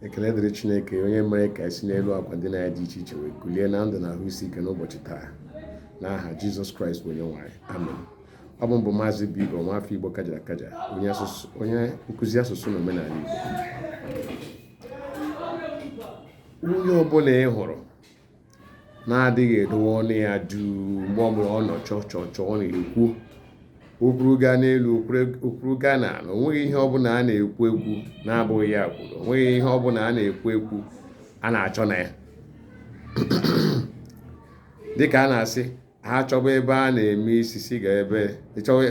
Ekele dịrị Chineke onye mere ka esi n'elu akwa ndị na ya dị iche iche wee kulie na ndụ na ahụ isi ike n'ụbọchị taa n'aha Jizọs Kraịst bụ onye nwanyị amen. Ọ bụ mbụ Maazị Igbo nwafọ Igbo kajara akaja onye nkụzi asụsụ na omenala Igbo. Onye ọbụla ị hụrụ na-adịghị edowe ọnụ ya duu mgbe ọbụla ọ nọ chọọ ọ na-ekwu okwuru gaa n'elu okwuru gaa n'ala, o nweghị ihe ọbụla a na-ekwu ekwu na-abụghị ya kwuru, o nweghị ihe ọbụla a na-ekwu ekwu a na-achọ na ya. Dịka a na-asị ha chọba ebe a na-eme isi si ga ebe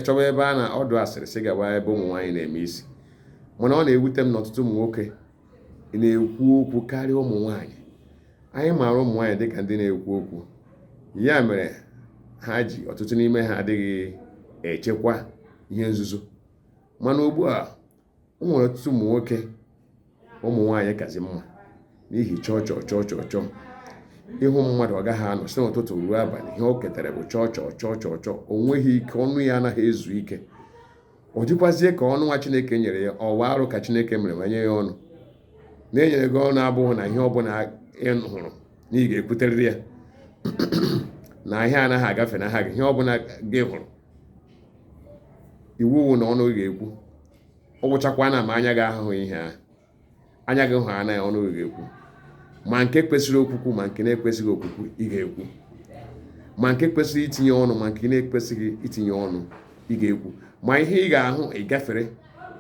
chọba ebe a na ọdụ asịrị si gaba ebe ụmụ nwaanyị na-eme isi, mana ọ na-ewute m na ọtụtụ ụmụ nwoke na-ekwu okwu karịa ụmụ nwaanyị. Anyị maara ụmụ nwaanyị dịka ndị na-ekwu okwu, ya mere ha ji ọtụtụ n'ime ha adịghị echekwa ihe nzuzo. Mana ugbu a o nwere ọtụtụ ụmụ nwoke ụmụ nwaanyị kazi mma n'ihi chọọ ịhụ mmadụ ọ gaghị anọ site n'ụtụtụ ruo abalị, ihe o ketara bụ chọọ. O nweghị ike, ọnụ ya anaghị ezu ike. Ọ dịkwazie ka ọnụ nwa Chineke nyere ya ọwa arụ ka Chineke mere ma nye ya ọnụ, na-enyere gị ọnụ abụghị na ihe ọbụla ị hụrụ na ị ga-ekwuterịrị ya na ihe anaghị agafe n'aha gị. Ihe ọbụla gị hụrụ iwu na ọnụ ga-ekwu, ọ gwụchakwa na ma anya gị ahụhụ ihe ahụ, anya gị hụ anaghị ọnụ ga-ekwu. Ma nke kwesịrị okwukwu ma nke na-ekwesịghị okwukwu ị ga-ekwu, ma nke kwesịrị itinye ọnụ ma nke na-ekwesịghị itinye ọnụ ị ga-ekwu. Ma ihe ị ga-ahụ ị gafere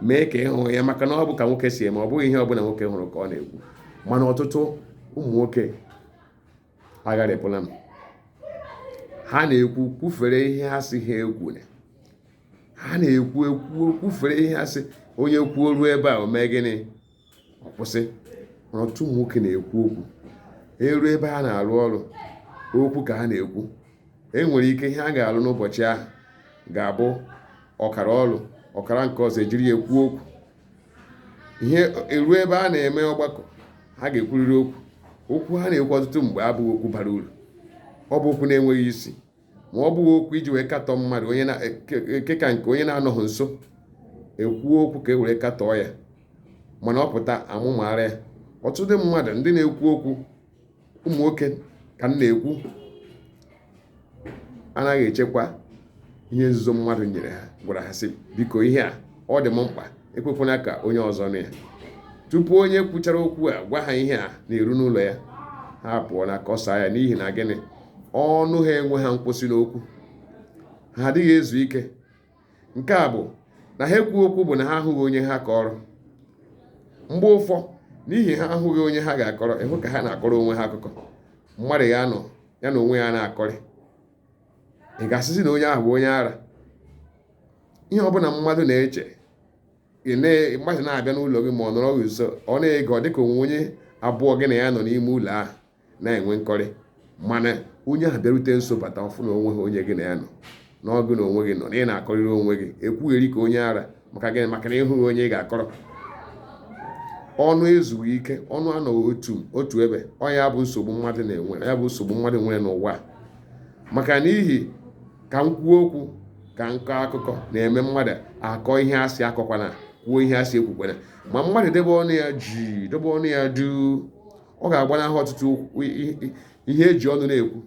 mee ka ị hụ ya, maka na ọ bụ ka nwoke si eme, ọ bụghị ihe ọbụla nwoke hụrụ ka ọ na-ekwu. Mana ọtụtụ ụmụ nwoke agharịpụla m, ha na-ekwu kwufere ihe ha si ha ekwu, ha na-ekwu kwufere ihe ha si onye kwuo ruo ebe a o mee gịnị ọ kwụsị. Ọtụtụ ụmụ nwoke na-ekwu okwu eruo ebe ha na-arụ ọrụ, okwu ka ha na-ekwu. Enwere ike ihe a ga-alụ n'ụbọchị ahụ ga-abụ ọkara ọrụ, ọkara nke ọzọ ejiri ya ekwu okwu. Ihe eruo ebe a na-eme ọgbakọ, ha ga-ekwurịrị okwu ha na-ekwu ọtụtụ mgbe abụghị okwu bara uru, ọ bụ okwu na-enweghị isi, ma ọ bụghị okwu iji wee katọọ mmadụ ka nke onye na-anọghị nso ekwuo okwu ka e were katọọ ya, mana ọ pụta amụmara ya. Ọtụtụ mmadụ ndị na-ekwu okwu, ụmụ nwoke ka m na-ekwu, anaghị echekwa ihe nzuzo mmadụ nyere ha, gwara ha sị biko ihe a ọ dị m mkpa, ekwekwana ka onye ọzọ nụ ya. Tupu onye kwuchara okwu a gwa ha ihe a na-eru n'ụlọ ya, ha pụọ na kọsa ya, n'ihi na gịnị, ọnụ ha enwe ha nkwụsị n'okwu, ha adịghị ezu ike. Nke a bụ na ha ekwu okwu bụ na ha ahụghị onye ha kọrọ. Mgbe ụfọ n'ihi ha ahụghị onye ha ga-akọrọ, ịhụ ka ha na-akọrọ onwe ha akụkọ, mmadụ ya nọ ya na onwe ya na-akọrị, ị ga-asịsị na onye ahụ bụ onye ara. Ihe ọbụla mmadụ na-eche, mmadụ na-abịa n'ụlọ gị ma ọ nọrọ gị nso, ọ na-ege ọ dịka onwe onye abụọ gị na ya nọ n'ime ụlọ ahụ na-enwe nkọrị. Mana onye ahụ bịarute nso bata ọfụ na onwe ha onye gị na ya nọ n'ọgụ na onwe gị nọ na ị na-akọrịrị onwe gị, ekwugheri ka onye ara. Maka gịnị? Maka na ịhụghị onye ị ga-akọrọ. Ọnụ ezughị ike, ọnụ anọghị otu ebe. Ọ ya bụ nsogbu mmadụ na-enwe, ya bụ nsogbu mmadụ nwere n'ụwa. Maka n'ihi ka m kwuo okwu ka nkọ akụkọ na-eme mmadụ akọ ihe asị akọkwana, kwuo ihe asị ekwukwana. Ma mmadụ debe ọnụ ya dobe ọnụ ya duu, ọ ga-agbanahụ ọtụtụ ihe eji ọnụ na-ekwu.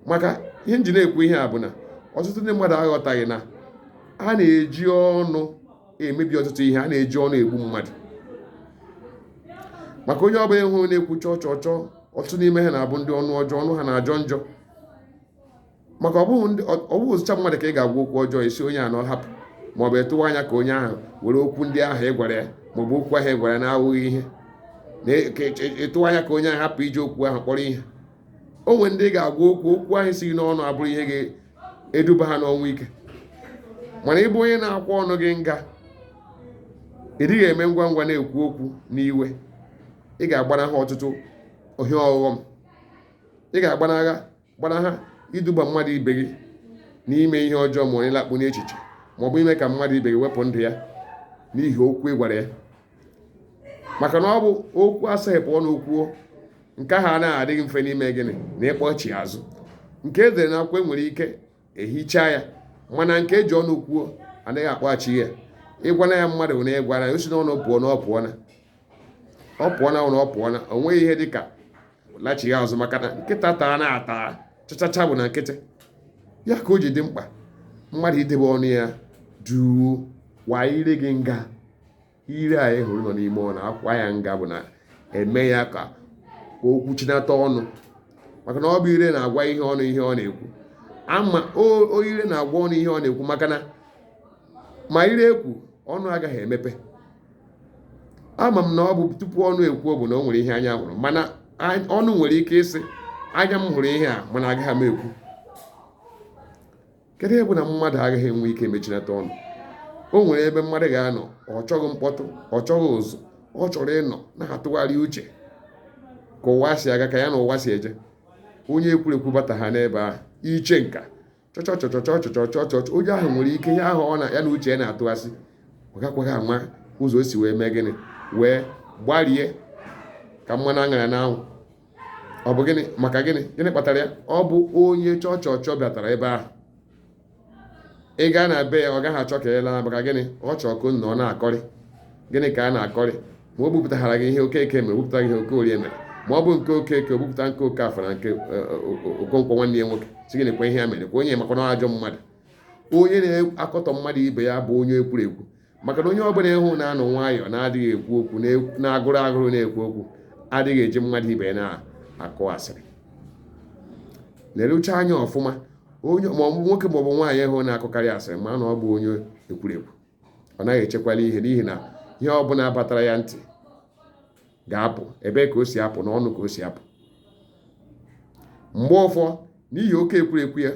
Maka ihe nji na-ekwu ihe a bụ na ọtụtụ ndị mmadụ aghọtaghị na a na-eji ọnụ emebi ọtụtụ ihe, a na-eji ọnụ egbu mmadụ. Maka onye ọbụla ịhụ na-ekwu chọọ, ọtụtụ n'ime ha na-abụ ndị ọnụ ọjọọ, ọnụ ha na-ajọ njọ. Maka ọ bụghị ụzụcha mmadụ ka ị ga-agwa okwu ọjọọ esi onye a na ọ hapụ, maọbụ etụwa anya ka onye ahụ were okwu ndị ahụ ị gwara ya maọbụ okwu ahụ ị gwara ya na-awụghị ihe, na-etụwa anya ka onye ahụ hapụ iji okwu ahụ kpọrọ ihe. O nwere ndị ga-agwa okwu ahụ sighị n'ọnụ abụrụ ihe ga-eduba ha n'ọnwụ ike. Mana ịbụ onye na-akwa ọnụ gị nga, ị dịghị eme ngwa ngwa na-ekwu okwu n'iwe, ị ga-agbanaha ọtụtụ ohi ọghọm. Ị ga-agbanaha iduba mmadụ ibe gị n'ime ihe ọjọọ ma ọ ịlakpu n'echiche, maọbụ ime ka mmadụ ibe gị wepụ ndụ ya n'ihi okwu ị gwara ya. Maka na ọ bụ okwu asaghịpụ ọnụ kwuo, nke ahụ anaghị adịghị mfe n'ime gịnị na ịkpọchi azụ. Nke edere na akwụkwọ nwere ike ehicha ya, mana nke eji ọnụ kwuo anaghị akpọghachi ya. Ịgwana ya mmadụ na ịgwara ya, o si n'ọnụ pụọ na ọ pụọ na. ọ pụọ na ụlọ, ọ pụọ na o nweghị ihe dị ka lachigha azụ, maka na nkịta taa na-ata chachacha bụ na nkịtị. Ya ka o ji dị mkpa mmadụ idebe ọnụ ya duu. Waa ire gị nga. Ire a hụrụ nọ n'ime ọnụ akwa ya nga bụ na eme ya ka okwu chinata ọnụ, maka na ọ bụ ire na-agwa ihe ọnụ ihe ọ na-ekwu. Ama o ire na-agwa ọnụ ihe ọ na-ekwu, maka na ma ire ekwu ọnụ agaghị emepe. Ama m na ọ bụ tupu ọnụ ekwu bụ na o nwere ihe anya hụrụ, mana ọnụ nwere ike ịsị anya m hụrụ ihe a mana agaghị m ekwu. Kedu ebe na mmadụ agaghị enwe ike mechinata ọnụ? O nwere ebe mmadụ ga-anọ, ọ chọghị mkpọtụ, ọ chọghị ụzụ, ọ chọrọ ịnọ na-atụgharị uche ka ụwa si aga, ka ya na ụwa si eje. Onye ekwurekwu bata ha n'ebe ahụ, Ichenka chọchọchọchọchọchọchọchọchọ, onye ahụ nwere ike ya ahụ ya na uche ya na-atụgharị, ọ gakwaghị ama ụzọ o si wee mee gịnị, wee gbarie ka mmanụ aṅara n'anwụ. Ọ bụ gịnị? Maka gịnị kpatara ya? Ọ bụ onye chọchọchọ bịatara ebe ahụ. Ị gaa na be ya, ọ gaghị achọ ka ị laa, maka gịnị? Ọ chọọ ka ọ na-akọrị. Gịnị ka a na-akọrị? Ma o bupụtara gị ihe Okeke mere, o bupụta gị ihe Okorie mere. Ma ọ bụ nke Okeke, o bupụta nke Okafọ na nke Okonkwo nwanne ya nwoke, si gịnị kwa ihe ya mere, kwa onye maka na ajọ mmadụ. Onye na-akọtọ mmadụ ibe ya bụ onye ekwurekwu, maka na onye ọbụla ịhụ na-anọ nwayọọ, na-adịghị ekwu okwu, na-agụrụ agụrụ na-ekwu okwu, adịghị eji mmadụ ibe ya na-akụ asịrị. Lerucha anya ọfụma onye ma ọ bụ nwoke ma ọ bụ nwaanyị ịhụ na-akụkarị asịrị, ma na ọ bụ onye ekwurekwu. Ọ naghị echekwala ihe, n'ihi na ihe ọbụla batara ya ntị ga-apụ. Ebe ka o si apụ? N'ọnụ ka o si apụ. Mgbe ụfọ n'ihi oke ekwurekwu ya,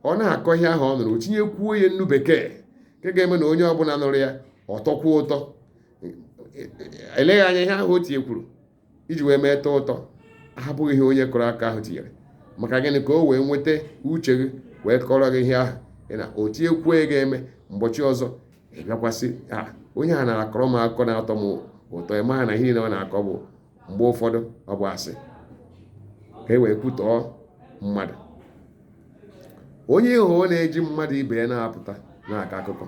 ọ na-akọ ihe ahụ ọ nụrụ, o tinyekwuo ya nnu bekee, nke ga-eme na onye ọbụla nụrụ ya ọ tọkwuo ụtọ. Eleghị anya ihe ahụ o tinyekwuru iji wee mee tọọ ụtọ abụghị ihe onye kọrọ aka ahụ tinyere. Maka gịnị? Ka o wee nweta uche gị wee kọrọ gị ihe ahụ na o tinyekwuo ya ga-eme ụbọchị ọzọ ị bịakwasị onye a na-akọrọ m akụkọ na-atọ m ụtọ. Ị maha na ihe na ọ na-akọ bụ mgbe ụfọdụ ọ bụ asị, ka e wee kwutọọ mmadụ. Onye ịghọ na-eji mmadụ ibe ya na-apụta na-akọ akụkọ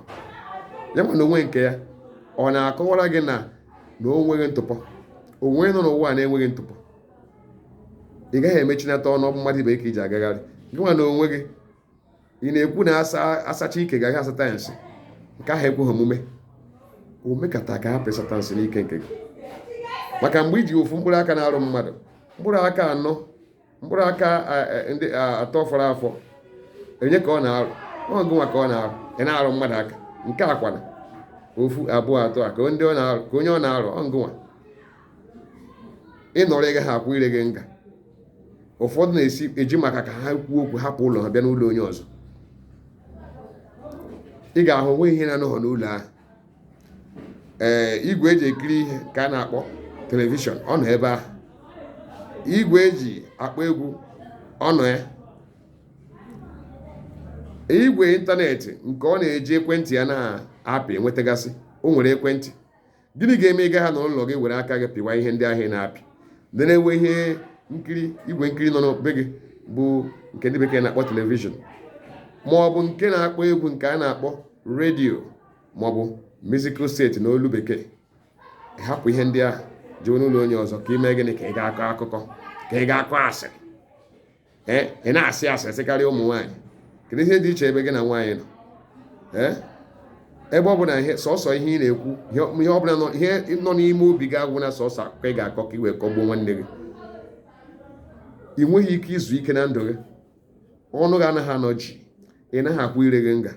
ya ma na onwe nke ya, ọ na-akọwara gị na o nweghị ntụpọ. Onwe nọ n'ụwa na-enweghị ntụpọ. Ị gaghị emechinata ọnụ, ọ bụ mmadụ ibe ka iji agagharị. Gị nwa na onwe gị, ị na-ekwu na asacha ike gaghị asata ya nsị, nke ahụ ekweghị omume. Omekata ka hapụ ịsata nsị n'ike nke gị. Maka mgbe iji ofu mkpụrụ aka na-arụ mmadụ, mkpụrụ aka anọ, mkpụrụ aka ndị atọ fọrọ afọ, onye ka ọ na-arụ? Ọ gụnwa ka ọ na-arụ. Ị na-arụ mmadụ aka nke akwana ofu abụọ atọ a ka onye ọ na-arụ ọ ngụnwa. Ị nọrọ ị gaghị akwụ ire gị nga. Ụfọdụ na-esi eji maka ka ha kwuo okwu hapụ ụlọ ha bịa n'ụlọ onye ọzọ. Ị ga-ahụ nwe ihe na-anọghọ n'ụlọ ahụ. Igwe eji ekiri ihe ka a na-akpọ telivishọn ọ nọ ebe ahụ. Igwe eji akpọ egwu ọ nọ ya. Igwe ịntanetị nke ọ na-eji ekwentị ya na-apị enwetagasị, o nwere ekwentị. Gịnị ga-eme ị gaghị n'ụlọ gị were aka gị pịwa ihe ndị ahụ na-apị? Ndị na-enwe ihe nkiri, igwe nkiri nọ n'obe gị bụ nke ndị bekee na-akpọ telivishọn, ma ọ bụ nke na-akpọ egwu nke a na-akpọ redio, ma ọ bụ musical set n'olu bekee. Hapụ ihe ndị ahụ jee n'ụlọ onye ọzọ ka ime gịnị? Ka ị ga-akọ akụkọ, ka ị ga-akọ asịrị. Ị na-asị asịrị karịa ụmụ nwaanyị. Kedu ihe dị iche ebe gị na nwaanyị nọ? Ebe ọ bụla ihe sọsọ ihe ị na-ekwu, ihe ọbụla ihe nọ n'ime obi gị agwụ na sọsọ akụkọ ị ga-akọ ka ị wee kọgbuo nwanne gị. Ị nweghị ike izu ike na ndụ gị. Ọnụ gị anaghị anọ ji, ị naghị akwụ ire gị nga.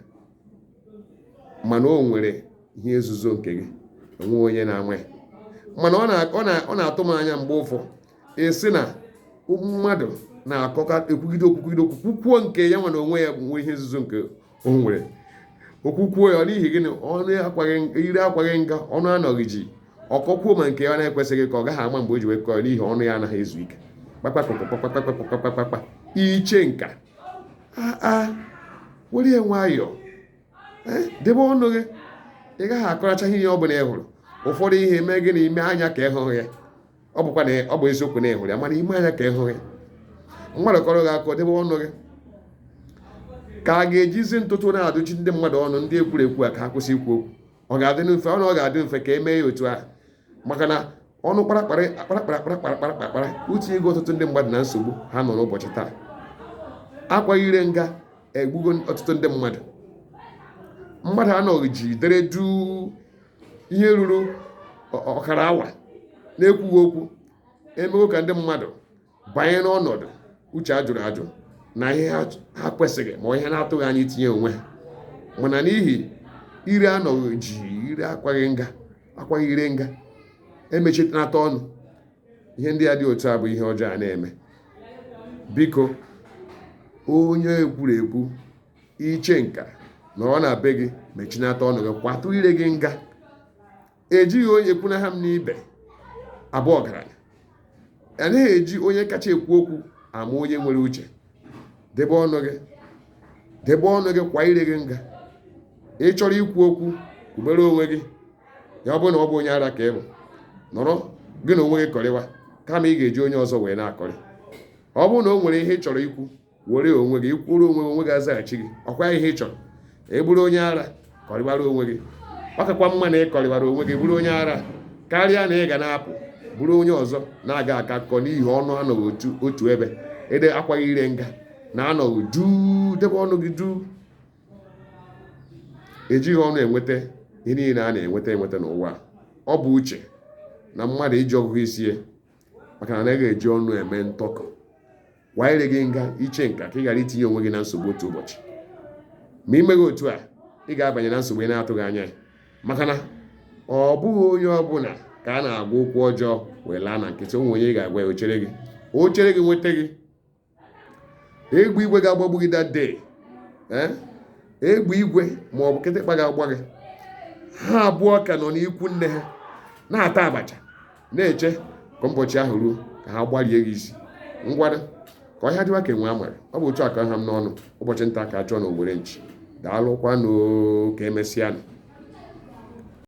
Mana o nwere ihe nzuzo nke gị, onwe onye na-ama ya. Mana ọ na-atụ m anya mgbe ụfọ esi na mmadụ na-akọka ekwugide okwugide okwu, kwukwuo nke ya nwa na onwe ya bụ nwe ihe nzuzo nke o nwere. Okwukwuo ya n'ihi gịnị? Ọnụ ire akwaghị nga, ọnụ anọghị ji. Ọkọkwuo ma nke ya na-ekwesịghị ka ọ gaghị ama mgbe o ji wee kọọ, n'ihi ọnụ ya anaghị ezu ike. Kpakpakpakpakpakpakpakpakpakpakpakpa. Ichenka were ya nwayọọ, debe ọnụ gị. Ị gaghị akọracha ihe ọ bụla ị hụrụ. Ụfọdụ ihe mee gị na ime anya ka ị hụghị ya. Ọ bụkwa na ọ bụ eziokwu na ị hụrụ ya, mana ime anya ka ị hụghị ya. Mmadụ kọrọ gị akọ, debe ọnụ gị. Ka a ga-ejizi ntụtụ na-adụchi ndị mmadụ ọnụ, ndị ekwurekwu a ka ha kwụsị ikwu okwu? Ọ ga-adị mfe? Ọ ga-adị mfe ka e mee ya otu ahụ? Maka na ọnụ kparakpara utinye ego ọtụtụ ndị mmadụ na nsogbu ha nọ n'ụbọchị taa. Akwaghị ire nga egbugo ọtụtụ ndị mmadụ anọghị jidere duu ihe ruru ọkara awa na-ekwughị okwu, emego ka ndị mmadụ banye n'ọnọdụ uche ajụrụ ajụ na ihe ha kwesịrị ma ihe na-atụghị anya itinye onwe ha, mana n'ihi ire anọghị ji ire akwaghị ire nga emechitanata ọnụ. Ihe ndị a dị otu a bụ ihe ọjọọ a na-eme. Biko, onye ekwurekwu Ichenka na ọ na-be gị mechinata ọnụ gị, kwatụ ire gị nga. Ejighị onye ekwunaha m n'ibe abụ ọgaranya. Anaghị eji onye kacha ekwu okwu ama onye nwere uche. Debe ọnụ gị kwa ire gị nga. Ị chọrọ ikwu okwu kwubere onwe gị, ya ọ bụrụ na ọ bụ onye ara ka ị bụ, nọrọ gị na onwe gị kọrịwa kama ị ga-eji onye ọzọ wee na-akọrị. Ọ bụrụ na o nwere ihe ị chọrọ ikwu, were onwe gị ikwuru onwe gị azaghachi gị. Ọkwa ihe ị chọrọ ị bụrụ onye ara, kọrịbara onwe gị. Ọ kakwa mma na ị kọrịbara onwe gị bụrụ onye ara karịa na ị ga na-apụ bụrụ onye ọzọ na-aga aka akụkọ n'ihi ọnụ anọghị otu ebe. Ede akwaghị ire nga na anọghị duu. Debe ọnụ gị duu. Ejighị ọnụ enweta ihe niile a na-enweta n'ụwa. Ọ bụ uche na mmadụ iji ọgụgụ isi ya, maka na anaghị eji ọnụ eme ntọkọ. Kwa ire gị nga Ichenka ka ị ghara itinye onwe gị na nsogbu otu ụbọchị. Ma imeghị otu a, ị ga-abanye na nsogbu ị na-atụghị anya ya, maka na ọ bụghị onye ọbụla ka a na-agwa okwu ọjọọ wee laa na nkịtị. Onwe onye ị ga-agwa ya o chere gị nweta gị. Egbe igwe ga-agbagbu gị that day. Egbe igwe ma ọ bụ kịtịkpa ga-agba gị. Ha abụọ ka nọ n'ikwu nne ha na-ata abacha na-eche ka ụbọchị ahụ ruo ka ha gbarie gị isi. Ngwada ka ọhịa dịwa ka enwe amara. Ọ bụ otu aka ha m n'ọnụ ụbọchị nta ka achọ na Ogbere nchi. Daalụkwanụ, ka emesịa.